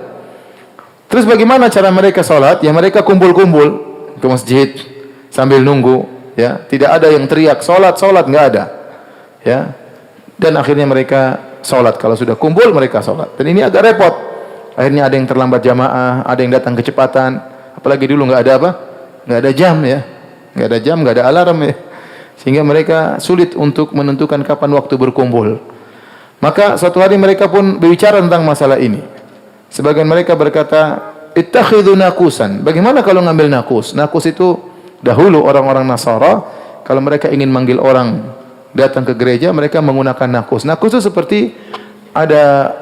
Terus bagaimana cara mereka salat? Ya mereka kumpul-kumpul ke masjid sambil nunggu. Ya, tidak ada yang teriak salat, nggak ada. Ya, dan akhirnya mereka salat. Kalau sudah kumpul mereka salat. Dan ini agak repot. Akhirnya ada yang terlambat jamaah, ada yang datang kecepatan. Apalagi dulu nggak ada apa? Nggak ada jam ya. Nggak ada jam, nggak ada alarm ya. Sehingga mereka sulit untuk menentukan kapan waktu berkumpul. Maka suatu hari mereka pun berbicara tentang masalah ini. Sebagian mereka berkata, "Ittakhidhu nakusan." Bagaimana kalau ngambil nakus? Nakus itu dahulu orang-orang Nasara kalau mereka ingin manggil orang datang ke gereja, mereka menggunakan nakus. Nakus itu seperti ada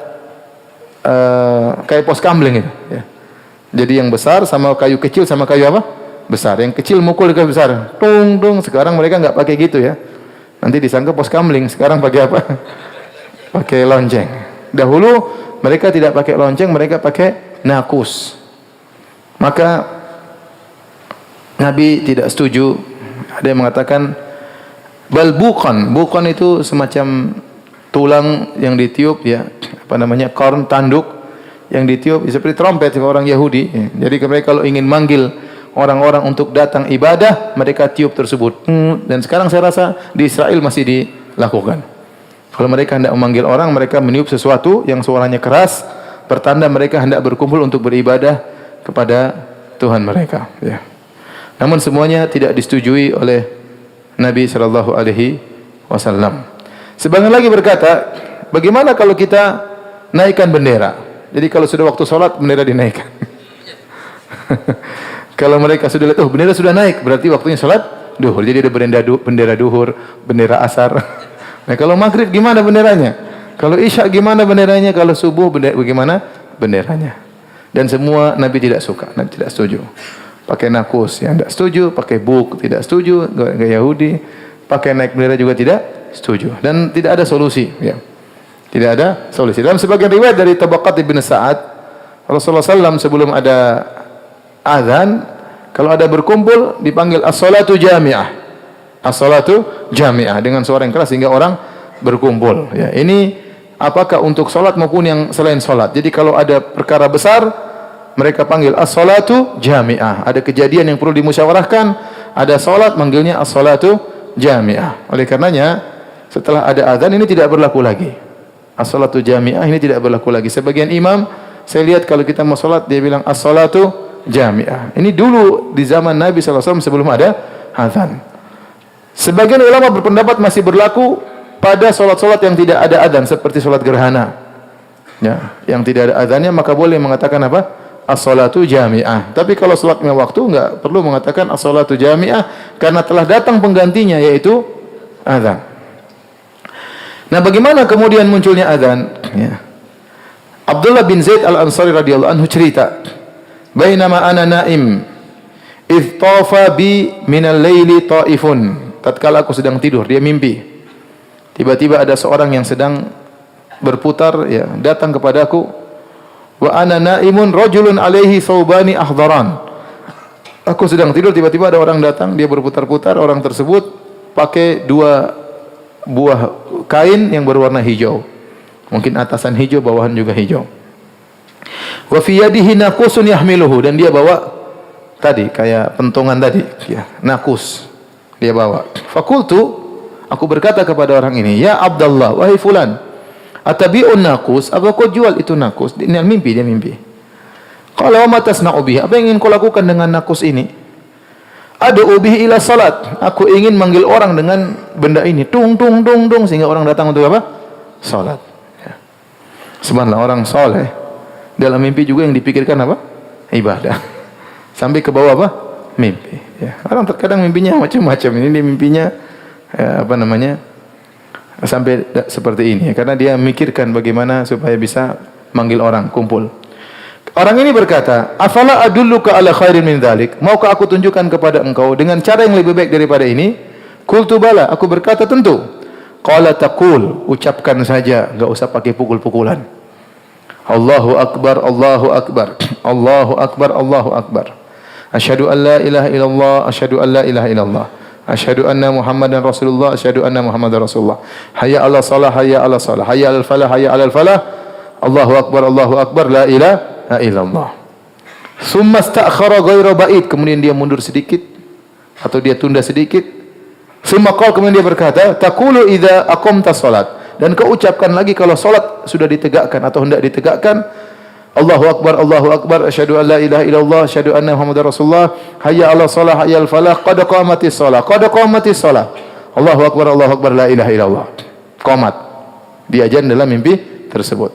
kayak pos kamling itu ya. Jadi yang besar sama kayu kecil sama kayu apa? Besar. Yang kecil mukul ke besar. Tung tung. Sekarang mereka enggak pakai gitu ya. Nanti disangka pos kamling. Sekarang pakai apa? Pakai lonceng. Dahulu mereka tidak pakai lonceng, mereka pakai nakus. Maka Nabi tidak setuju. Ada yang mengatakan bal buqan. Buqan itu semacam tulang yang ditiup ya. Apa namanya? Korn tanduk yang ditiup seperti trompet orang Yahudi. Jadi mereka kalau ingin manggil orang-orang untuk datang ibadah, mereka tiup tersebut. Dan sekarang saya rasa di Israel masih dilakukan. Kalau mereka hendak memanggil orang, mereka meniup sesuatu yang suaranya keras, pertanda mereka hendak berkumpul untuk beribadah kepada Tuhan mereka. Ya. Namun semuanya tidak disetujui oleh Nabi sallallahu alaihi wasallam. Sebagian lagi berkata, bagaimana kalau kita naikkan bendera? Jadi kalau sudah waktu sholat, bendera dinaikkan. Kalau mereka sudah lihat, oh bendera sudah naik, berarti waktunya sholat duhur. Jadi ada bendera duhur, bendera asar. Nah kalau maghrib gimana benderanya? Kalau isya gimana benderanya? Kalau subuh bagaimana benderanya? Dan semua Nabi tidak suka, Nabi tidak setuju. Pakai nakus, yang tidak setuju. Pakai buk, tidak setuju. Gaya Yahudi. Pakai naik bendera juga tidak setuju. Dan tidak ada solusi. Ya. Tidak ada solusi. Dalam sebagian riwayat dari Tabaqat Ibn Sa'ad, Rasulullah SAW sebelum ada azan, kalau ada berkumpul dipanggil as-salatu jami'ah. As-salatu jami'ah dengan suara yang keras sehingga orang berkumpul. Ya, ini apakah untuk salat maupun yang selain salat. Jadi kalau ada perkara besar, mereka panggil as-salatu jami'ah. Ada kejadian yang perlu dimusyawarahkan, ada salat manggilnya as-salatu jami'ah. Oleh karenanya setelah ada azan ini tidak berlaku lagi. As-salatu jami'ah ini tidak berlaku lagi. Sebagian imam saya lihat kalau kita mau salat dia bilang as-salatu jami'ah. Ini dulu di zaman Nabi SAW sebelum ada azan. Sebagian ulama berpendapat masih berlaku pada salat-salat yang tidak ada azan seperti salat gerhana. Ya, yang tidak ada azannya maka boleh mengatakan apa? As-salatu jami'ah. Tapi kalau salat 5 waktu enggak perlu mengatakan as-salatu jami'ah karena telah datang penggantinya yaitu azan. Nah, bagaimana kemudian munculnya azan? Ya. Abdullah bin Zaid al-Ansari radhiyallahu anhu cerita, "Bainama ana naim, idh tafa bi minal laili ta'ifun." Tatkala aku sedang tidur, dia mimpi. Tiba-tiba ada seorang yang sedang berputar, ya, datang kepadaku. Wa ana naimun rajulun alaihi thawbani akhdaran. Aku sedang tidur, tiba-tiba ada orang datang, dia berputar-putar, orang tersebut pakai 2 buah kain yang berwarna hijau. Mungkin atasan hijau, bawahan juga hijau. Wa fi yadihi naqusun yahmiluhu, dan dia bawa tadi kayak pentungan tadi, ya, nakus. Dia bawa. Fakultu, aku berkata kepada orang ini, "Ya Abdullah, wahai fulan, atabi'un nakus, apa kau jual itu nakus?" Ini mimpi, dia mimpi. Qala wa ma tasna'u bihi? Apa yang ingin kau lakukan dengan nakus ini? Ad'u bihi ila salat. Aku ingin manggil orang dengan benda ini. Tung tung tung tung sehingga orang datang untuk apa? Salat. Ya. Subhanallah, orang soleh dalam mimpi juga yang dipikirkan apa? Ibadah. Sampai ke bawah apa? Mimpi. Ya. Orang terkadang mimpinya macam-macam. Ini mimpinya sampai seperti ini, karena dia memikirkan bagaimana supaya bisa manggil orang kumpul. Orang ini berkata, "Afala adulluka ala khairin min dzalik?" Maukah aku tunjukkan kepada engkau dengan cara yang lebih baik daripada ini? Qultu bala, aku berkata tentu. Qala taqul, ucapkan saja, enggak usah pakai pukul-pukulan. Allahu akbar, Allahu akbar. Allahu akbar, Allahu akbar. Asyhadu an la ilaha illallah, asyhadu an la ilaha illallah. Asyhadu anna Muhammadan Rasulullah, asyhadu anna Muhammadar Rasulullah. Hayya 'alas shalah, hayya 'alas shalah, hayya 'alal falah, hayya 'alal falah. Allahu akbar, la ilaha illallah. Tsumma ista'khara ghairu ba'id, kemudian dia mundur sedikit atau dia tunda sedikit. Tsumma qala, kemudian dia berkata, taqulu idza aqamta shalat, dan kau ucapkan lagi kalau salat sudah ditegakkan atau hendak ditegakkan, Allahu akbar, asyhadu an la ilaha illallah, asyhadu anna Muhammadar Rasulullah, hayya 'alas shalah, hayya 'alal falah, qad qamatis shalah, qad qamatis shalah. Allahu akbar, la ilaha illallah. Qomat. Diajar dalam mimpi tersebut.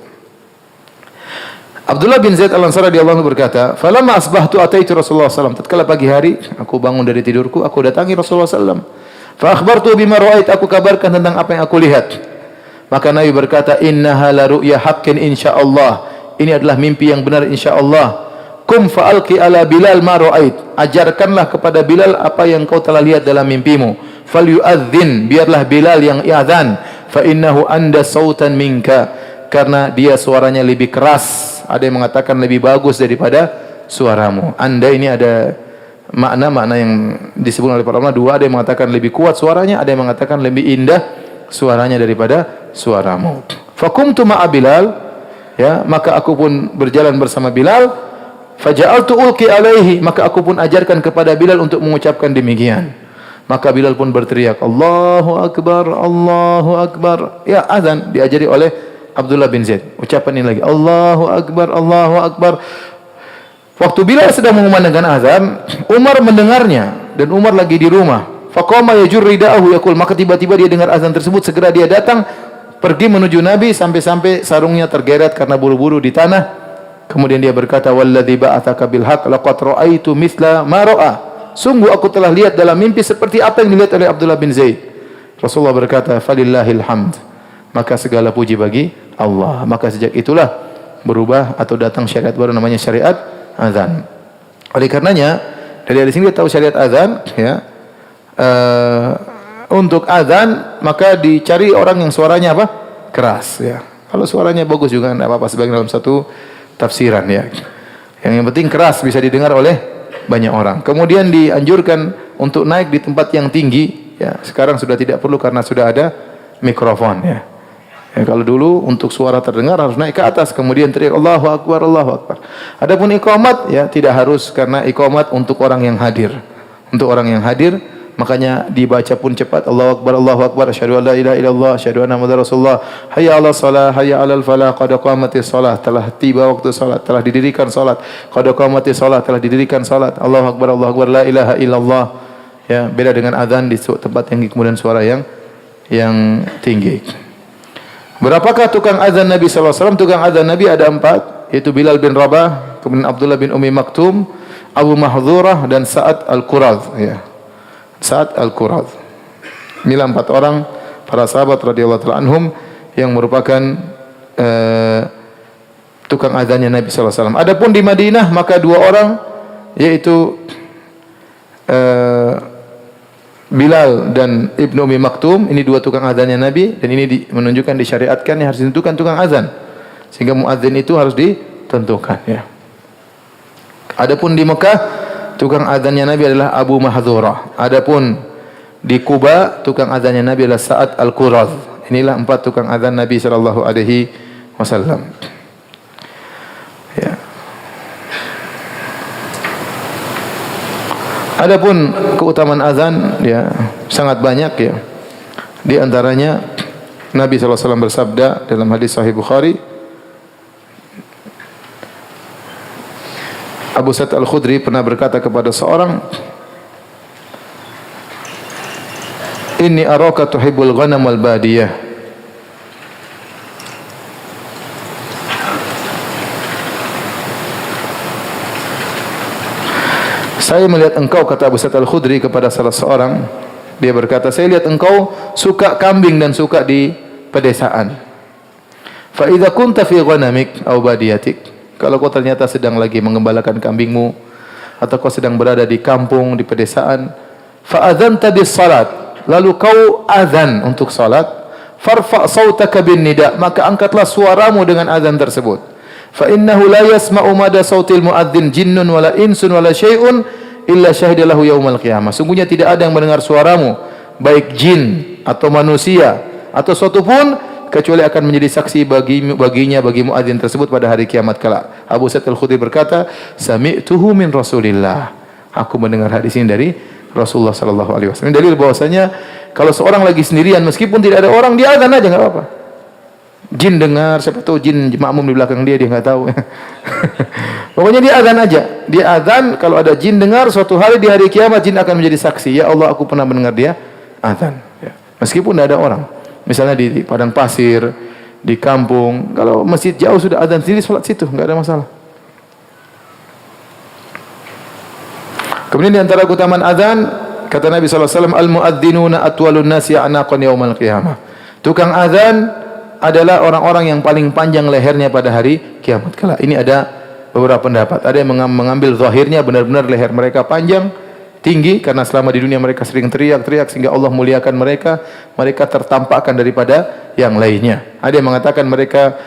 Abdullah bin Zaid Al-Ansari radhiyallahu anhu berkata, "Falamma asbahtu ataitu Rasulullah sallallahu alaihi wasallam." Tatkala pagi hari, aku bangun dari tidurku, aku datangi Rasulullah sallallahu alaihi wasallam. Fa akhbartu bima ra'ait, aku kabarkan tentang apa yang aku lihat. Maka Nabi berkata, "Innaha la ru'ya haqqin insyaallah." Ini adalah mimpi yang benar insyaallah. Kum fa'alqi ala Bilal ma ra'ait. Ajarkanlah kepada Bilal apa yang kau telah lihat dalam mimpimu. Falyu'adzin, biarlah Bilal yang i'adzan. Fa innahu anda sautan minka, karena dia suaranya lebih keras. Ada yang mengatakan lebih bagus daripada suaramu. Anda ini ada makna yang disebut oleh para ulama dua. Ada yang mengatakan lebih kuat suaranya, ada yang mengatakan lebih indah suaranya daripada suaramu. Fakumtu ma'a Bilal, ya, maka aku pun berjalan bersama Bilal. Faja'altu ulqi alaihi, maka aku pun ajarkan kepada Bilal untuk mengucapkan demikian. Maka Bilal pun berteriak, Allahu akbar, Allahu akbar. Ya, azan diajari oleh Abdullah bin Zaid. Ucapan ini lagi, Allahu akbar, Allahu akbar. Waktu Bilal sedang mengumandangkan azan, Umar mendengarnya dan Umar lagi di rumah. Faqama yajur rida'ahu yaqul, maka tiba-tiba dia dengar azan tersebut, segera dia datang pergi menuju Nabi sampai sarungnya tergeret karena buru-buru di tanah. Kemudian dia berkata, walladzi ba'atsaka bil haqq laqad ra'aitu mithla ma ra'a. Sungguh aku telah lihat dalam mimpi seperti apa yang dilihat oleh Abdullah bin Zaid. Rasulullah berkata, falillahil hamd. Maka segala puji bagi Allah. Maka sejak itulah berubah atau datang syariat baru namanya syariat azan. Oleh karenanya dari sini kita tahu syariat azan, ya. Untuk azan maka dicari orang yang suaranya apa? Keras, ya. Kalau suaranya bagus juga tidak apa-apa, sebagian dalam satu tafsiran, ya. Yang penting keras bisa didengar oleh banyak orang. Kemudian dianjurkan untuk naik di tempat yang tinggi, ya. Sekarang sudah tidak perlu karena sudah ada mikrofon, ya. Ya, kalau dulu untuk suara terdengar harus naik ke atas, kemudian teriak Allahu Akbar, Allahu Akbar. Adapun iqamat, ya, tidak harus, karena iqamat untuk orang yang hadir. Untuk orang yang hadir, makanya dibaca pun cepat, Allahu Akbar, Allahu Akbar, asyhadu an la ilaha illallah, asyhadu anna Muhammadar Rasulullah, hayya 'alas shalah, hayya 'alal falah, qad qamatis shalah, telah tiba waktu salat, telah didirikan salat, qad qamatis shalah, telah didirikan salat, Allahu Akbar, Allahu Akbar, la ilaha illallah. Ya, beda dengan azan di tempat yang kemudian suara yang tinggi. Berapakah tukang azan Nabi sallallahu alaihi wasallam? Tukang azan Nabi ada 4, yaitu Bilal bin Rabah, kemudian Abdullah bin Ummi Maktum, Abu Mahdhurah dan Sa'ad Al-Quradh, ya. Sa'ad Al-Quradh. Inilah 4 orang para sahabat radhiyallahu ta'ala anhum yang merupakan tukang azannya Nabi sallallahu alaihi wasallam. Adapun di Madinah maka 2 orang, yaitu Bilal dan Ibnu Ummi Maktum. Ini 2 tukang azannya Nabi, dan ini menunjukkan disyariatkan yang harus ditentukan tukang azan, sehingga muadzin itu harus ditentukan, ya. Adapun di Mekah tukang azannya Nabi adalah Abu Mahdhurah. Adapun di Kuba tukang azannya Nabi adalah Sa'ad Al-Quradh. Inilah 4 tukang azan Nabi sallallahu alaihi wasallam. Ya. Adapun keutamaan azan, ya, sangat banyak, ya. Di antaranya Nabi sallallahu alaihi wasallam bersabda dalam hadis sahih Bukhari, Abu Sa'id Al-Khudri pernah berkata kepada seorang, Inni araka tuhibbul ghanam wal badiyah. Saya melihat engkau, kata Abu Sa'id Al-Khudri kepada salah seorang, Dia berkata, saya lihat engkau suka kambing dan suka di pedesaan. Fa idza kunta fi ghanamik aw badiyatik, kalau kau ternyata sedang lagi mengembalakan kambingmu atau kau sedang berada di kampung, di pedesaan, fa adzanta bis salat, lalu kau azan untuk salat, farfa sautaka bin nida, maka angkatlah suaramu dengan azan tersebut. Fa innahu la yasma'u mada sautil muadzin jinnun wala insun wala syai'un illa syahida lahu yaumal qiyamah. Sungguhnya tidak ada yang mendengar suaramu, baik jin atau manusia atau suatu pun, kecuali akan menjadi saksi bagi muadzin tersebut pada hari kiamat kelak. Abu Sa'id Al-Khudri berkata, sami'tuhu min Rasulillah. Aku mendengar hadis ini dari Rasulullah sallallahu alaihi wasallam. Dalil bahwasanya kalau seorang lagi sendirian meskipun tidak ada orang, dia azan aja enggak apa-apa. Jin dengar, siapa tahu jin makmum di belakang dia enggak tahu. Pokoknya dia azan aja. Dia azan, kalau ada jin dengar suatu hari di hari kiamat, jin akan menjadi saksi. Ya Allah, aku pernah mendengar dia azan. Ya. Meskipun tidak ada orang. Misalnya di padang pasir, di kampung, kalau masjid jauh sudah azan sendiri, salat situ, enggak ada masalah. Kemudian di antara keutamaan azan, kata Nabi sallallahu alaihi wasallam, al-muadzdinuna atwalun nasi anaqan yaumal qiyamah. Tukang azan adalah orang-orang yang paling panjang lehernya pada hari kiamat kelak. Ini ada beberapa pendapat. Ada yang mengambil zahirnya benar-benar leher mereka panjang, tinggi, karena selama di dunia mereka sering teriak-teriak sehingga Allah muliakan mereka, mereka tertampakkan daripada yang lainnya. Ada yang mengatakan mereka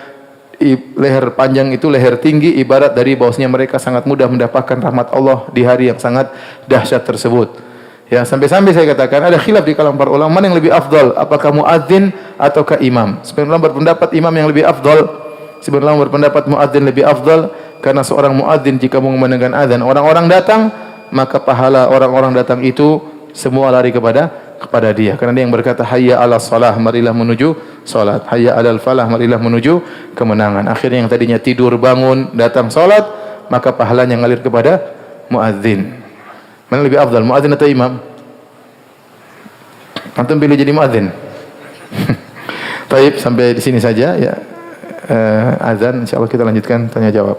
leher panjang itu, leher tinggi, ibarat dari bahwasanya mereka sangat mudah mendapatkan rahmat Allah di hari yang sangat dahsyat tersebut. Ya, sampai-sampai saya katakan ada khilaf di kalangan para ulama mana yang lebih afdal, apakah muadzin ataukah imam. Sebagian ulama berpendapat imam yang lebih afdal, sebagian ulama berpendapat muadzin lebih afdal, karena seorang muadzin jika mengumandangkan azan, orang-orang datang, maka pahala orang-orang datang itu semua lari kepada dia. Karena dia yang berkata, hayya 'alas shalah, marilah menuju salat. Hayya 'alal falah, marilah menuju kemenangan. Akhirnya yang tadinya tidur bangun datang salat, maka pahalanya ngalir kepada muadzin. Mana lebih afdal, muadzin atau imam? Antum pilih jadi muadzin. Baik, sampai di sini saja ya. Azan, insyaallah kita lanjutkan tanya jawab.